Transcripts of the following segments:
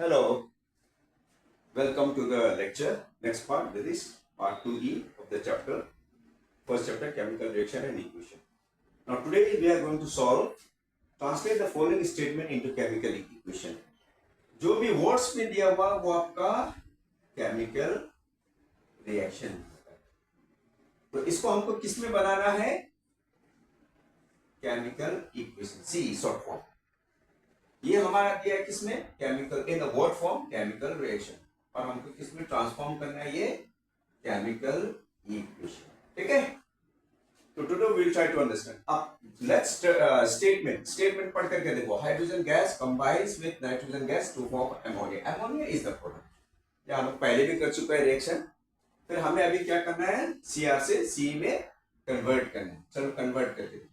Hello, welcome to the lecture. Next part, that is part 2E of the chapter, first chapter, chemical reaction and equation. Now today we are going to translate the following statement into chemical equation. जो भी words में दिया हुआ वो आपका chemical reaction, तो इसको हमको किस में बनाना है? केमिकल इक्वेशन, सी शॉर्ट फॉर्म। ये हमारा दिया है किसमें? Chemical in the word form chemical reaction, और हमको किसमें ट्रांसफॉर्म करना है? ये केमिकल इक्वेशन। ठीक है, तो today we will try to understand. अब लेट्स स्टेटमेंट पढ़ करके देखो। Hydrogen gas combines with nitrogen gas to form ammonia. Ammonia is the product. या हम पहले भी कर चुके हैं रिएक्शन, फिर हमें अभी क्या करना है? सीआर से सी में कन्वर्ट करना है। चलो कन्वर्ट करके देखते हैं।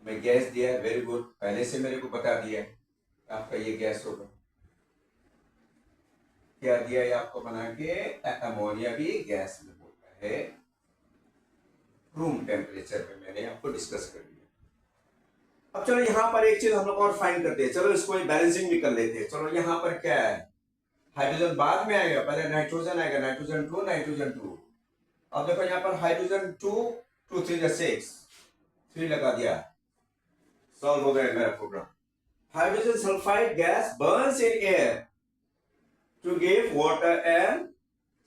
मैं गैस दिया है, वेरी गुड, पहले से मेरे को बता दिया है आपका ये गैस होगा। क्या दिया है आपको बना के? अमोनिया भी गैस में होता है रूम टेम्परेचर पे, मैंने आपको डिस्कस कर दिया। अब चलो यहाँ पर एक चीज हम लोग और फाइंड करते हैं। चलो इसको बैलेंसिंग भी कर लेते हैं। चलो यहाँ पर क्या है? हाइड्रोजन बाद में आएगा, पहले नाइट्रोजन आएगा, नाइट्रोजन 2 नाइट्रोजन 2। अब देखो यहाँ पर हाइड्रोजन 2 2 3 6 3 लगा दिया, सॉल्व हो गया मेरा program. Hydrogen sulphide gas burns in air to give water and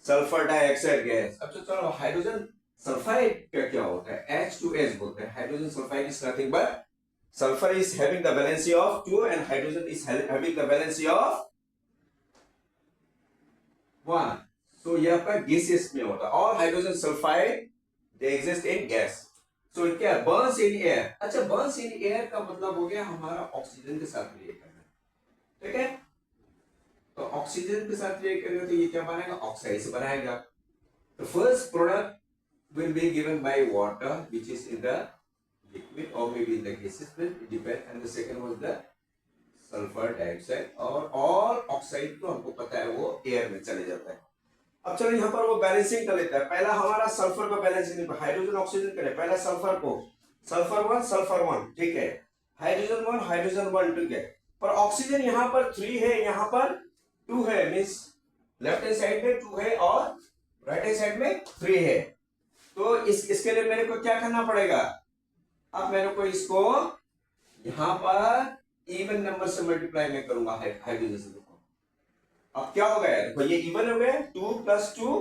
sulphur dioxide gas. अब चलो हाइड्रोजन सल्फाइड का क्या होता है? H2S बोलते हैं। Hydrogen sulphide is nothing but sulphur is having the valency of 2 and hydrogen is having the valency of 1। So यह आपका गैसेस में होता है। All hydrogen sulphide they exist in gas. So क्या? Burns in air. अच्छा, burns in air का मतलब हो गया हमारा ऑक्सीजन के साथ रिएक्ट करना। ठीक है, तो ऑक्सीजन के साथ रिएक्ट करेगा तो ये क्या बनाएगा? ऑक्साइड से बनाएगा। तो first product will be given by water which is in the liquid or maybe in the gases, will depend, and the second was the sulfur dioxide, और all oxide तो हमको पता है वो एयर में चले जाता है। अब चलो यहाँ पर वो बैलेंसिंग कर लेता है। पहला हमारा सल्फर का बैलेंसिंग, हाइड्रोजन ऑक्सीजन करे, पहला सल्फर को, सल्फर 1 ठीक है, हाइड्रोजन 1 ठीक है, पर ऑक्सीजन यहाँ पर 3 है, यहाँ पर 2 है, मीन्स लेफ्ट हैंड साइड में 2 है और राइट हैंड साइड में 3 है। तो इसके लिए मेरे को क्या करना पड़ेगा? अब मेरे को इसको यहां पर इवन नंबर से मल्टीप्लाई में करूंगा हाइड्रोजन से। देखो अब क्या हो गया? देखो ये इवन हो गया, 2 + 2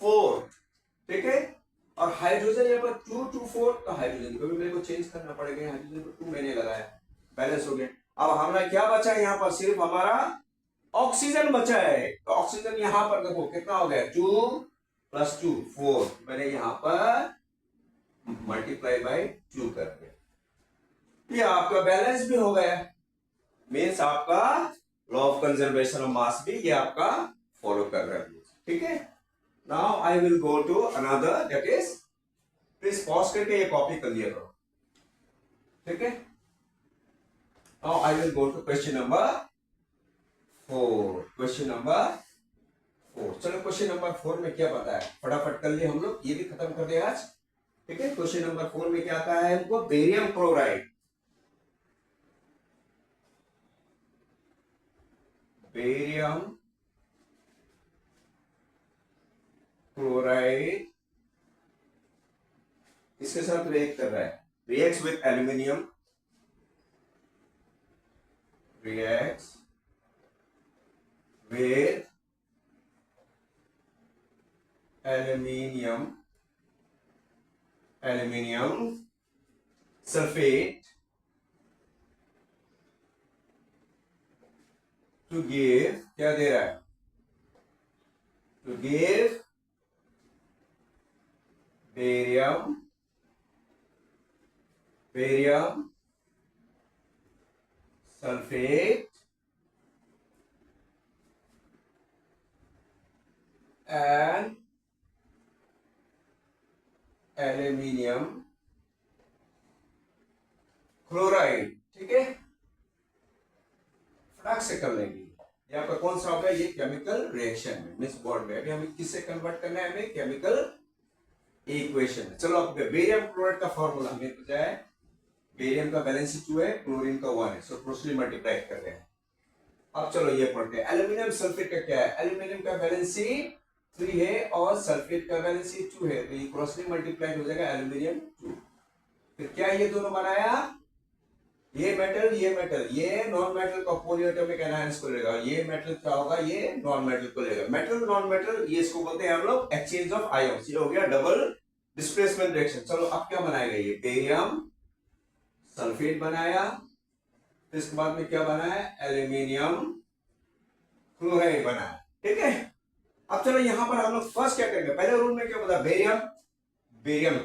4 ठीक है, और हाइड्रोजन यहाँ पर 2 2 4, तो हाइड्रोजन को भी मेरे को चेंज करना पड़ेगा। हाइड्रोजन को 2 मैंने लगाया, बैलेंस हो गया। अब हमारा क्या बचा है? यहाँ पर सिर्फ हमारा ऑक्सीजन बचा है। तो ऑक्सीजन यहाँ पर देखो कितना हो गया? 2 + 2 4, मैंने यहां पर मल्टीप्लाई बाय 2 कर दिया। ये आपका बैलेंस भी हो गया, मीन्स आपका law of conservation of mass भी ये आपका फॉलो कर रहा है। ठीक है, now I will go to another, that is, please pause करके ये कॉपी कर लिया करो। ठीक है, now I will go to question number 4। Question number 4, चलो क्वेश्चन नंबर 4 में क्या पता है? फटाफट कर लिए हम लोग, ये भी खत्म कर दे आज। ठीक है, क्वेश्चन नंबर 4 में क्या आता है हमको? Barium chloride. बेरियम क्लोराइड इसके साथ रिएक्ट कर रहा है, reacts with aluminium, reacts with aluminium sulphate to give, क्या दे रहा है? To give barium sulphate and aluminium chloride. ठीक है, फटाक से कर लेंगे। यहाँ पर कौन सा होगा? ये केमिकल रिएक्शन में, मिस बोर्ड में। अभी हमें किससे कन्वर्ट करना है? हमें केमिकल इक्वेशन। चलो अब बेरियम क्लोराइड का फॉर्मूला हमें पता है। बेरियम का बैलेंस 2 है, क्लोरीन का 1 है, सो क्लोजली मल्टीप्लाई कर रहे हैं। अब चलो ये पढ़ते हैं। एल्यूमिनियम सल्फेट का क्या है? एल्यूमिनियम का वैलेंसी 3 है और सल्फेट का वैलेंसी 2 है, तो ये क्रॉसली मल्टीप्लाई हो जाएगा एल्यूमिनियम 2। फिर क्या ये दोनों बनाया? ये मेटल ये नॉन मेटल को पॉलीएटॉमिक एनहांस को लेगा, ये मेटल क्या होगा? ये नॉन मेटल को लेगा। मेटल नॉन मेटल ये इसको बोलते हैं हम लोग एक्सचेंज ऑफ आयंस। ये हो गया डबल डिस्प्लेसमेंट रिएक्शन। चलो अब क्या बनाएगा? ये बेरियम सल्फेट बनाया, फिर इसके बाद में क्या बनाया? एल्यूमिनियम क्लोराइड बनाया। ठीक है, अब चलो यहां पर हम लोग फर्स्ट क्या करेंगे? पहले रूल में क्या बोला? Barium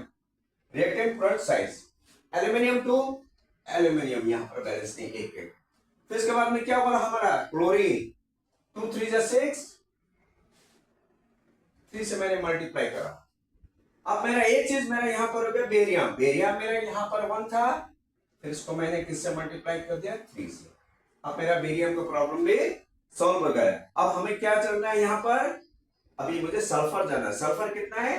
reactant product size, aluminium to aluminium, यहां पर बैलेंस नहीं, एक एक। फिर इसके बाद में क्या बोला हमारा? क्लोरीन 2 3 जा 6, 3 से मैंने मल्टीप्लाई करा। अब मेरा एक चीज मेरा यहां पर हो गया बेरियम मेरा यहां पर 1 था, फिर इसको मैंने किससे मल्टीप्लाई कर दिया? 3 से। अब मेरा बेरियम का प्रॉब्लम भी सॉल्व हो गया। अब हमें क्या चलना है यहां पर? अभी मुझे सल्फर जाना है। सल्फर कितना है?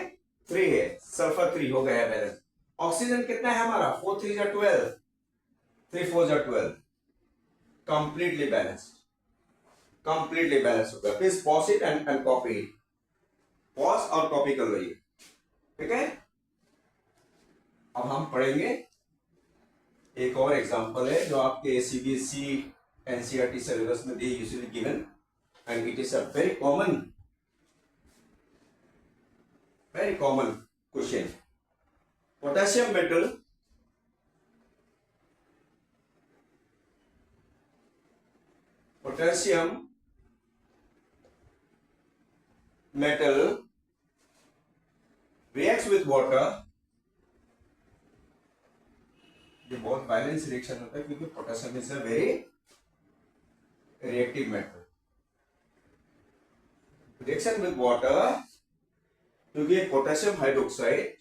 3 है, सल्फर 3 हो गया है बैलेंस। ऑक्सीजन कितना है हमारा? 4 3 जा 12, 3 4 जा 12, कंप्लीटली बैलेंस्ड, कंप्लीटली बैलेंस हो गया। Please pause it and copy it, pause और कॉपी कर लो ये। ठीक है, अब हम पढ़ेंगे एक और एग्जांपल है जो आपके सीबीएसई एनसीईआरटी सिलेबस में they usually given and it is a very common question. Potassium metal reacts with water। ये बहुत वायलेंस रिएक्शन होता है क्योंकि potassium is a very reactive metal. Reaction with water to give potassium hydroxide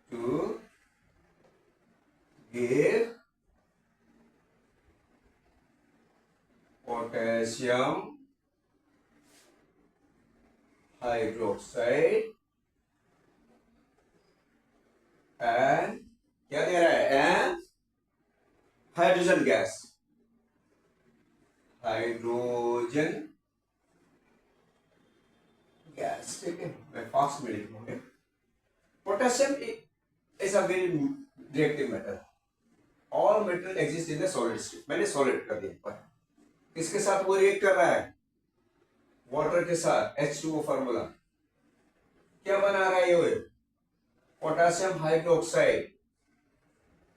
to give potassium hydroxide and क्या दे रहा है? and hydrogen gas, hydrogen gas. ठीक है, मैं फास्ट में लिखूंगा। Potassium is a very reactive metal. All metal exist in the solid state. मैंने सॉलिड कर दिया पर किसके साथ वो रिएक्ट कर रहा है? वाटर के साथ, H2O फार्मूला। क्या बना रहा है ये? Potassium hydroxide.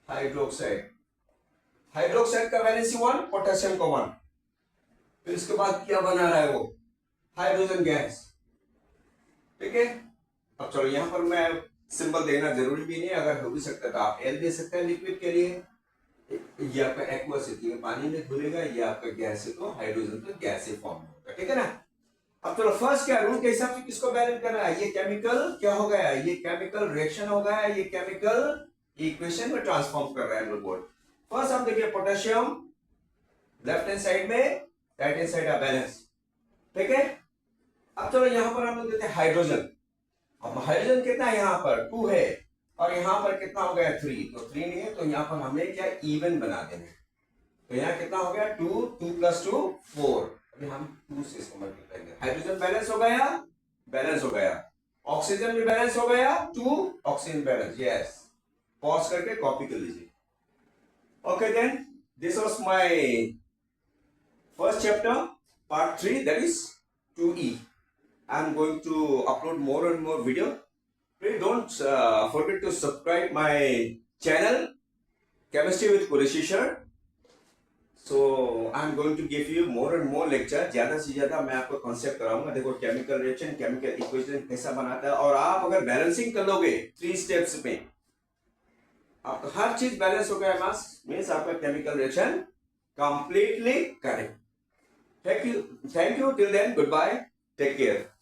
हाइड्रोक्साइड का वैलेंसी 1, पोटेशियम का 1। फिर इसके बाद क्या बना रहा है वो? Hydrogen gas. ठीक है, अब चलो यहां पर मैं सिंबल देना जरूरी भी नहीं, अगर हो भी सकता तो आप एल दे सकते हैं लिक्विड के लिए। ये आपका एक्वस है, पानी में घुलेगा, ये आपका गैस है तो हाइड्रोजन तो गैस ही फॉर्म होगा। ठीक है ना। अब चलो फर्स्ट क्या रूल के हिसाब से किसको बैलेंस करना है? ये केमिकल क्या हो गया? ये केमिकल रिएक्शन हो गया, ये केमिकल इक्वेशन में ट्रांसफॉर्म कर रहा है बोर्ड। फर्स्ट हम देखिए पोटेशियम लेफ्ट हैंड साइड में, राइट हैंड साइड बैलेंस। ठीक है, अब चलो यहां पर हम लोग देते हैं हाइड्रोजन। अब हाइड्रोजन कितना है? यहां पर 2 है और यहां पर कितना हो गया? 3। तो 3 नहीं है तो यहां पर हमें क्या इवन बना देना है। तो यहां कितना हो गया? 2 2 + 2 4। अभी हम 2 से इसको मल्टीप्लाई करेंगे। हाइड्रोजन बैलेंस हो गया, ऑक्सीजन भी बैलेंस हो गया, 2 ऑक्सीजन बैलेंस। यस, पॉज करके कॉपी कर लीजिए। Okay then, this was my first chapter part 3, that is 2E. I'm going to upload more and more video. Please don't forget to subscribe my channel Chemistry with Qureshi Sir. So I'm going to give you more and more lecture। ज्यादा से ज्यादा मैं आपको concept कराऊंगा। देखो chemical reaction, chemical equation कैसा बनाता है, और आप अगर बैलेंसिंग कर लोगे 3 स्टेप्स में, आपका हर चीज बैलेंस हो गया मीन्स आपका chemical reaction completely correct. Thank you till then, goodbye, take care.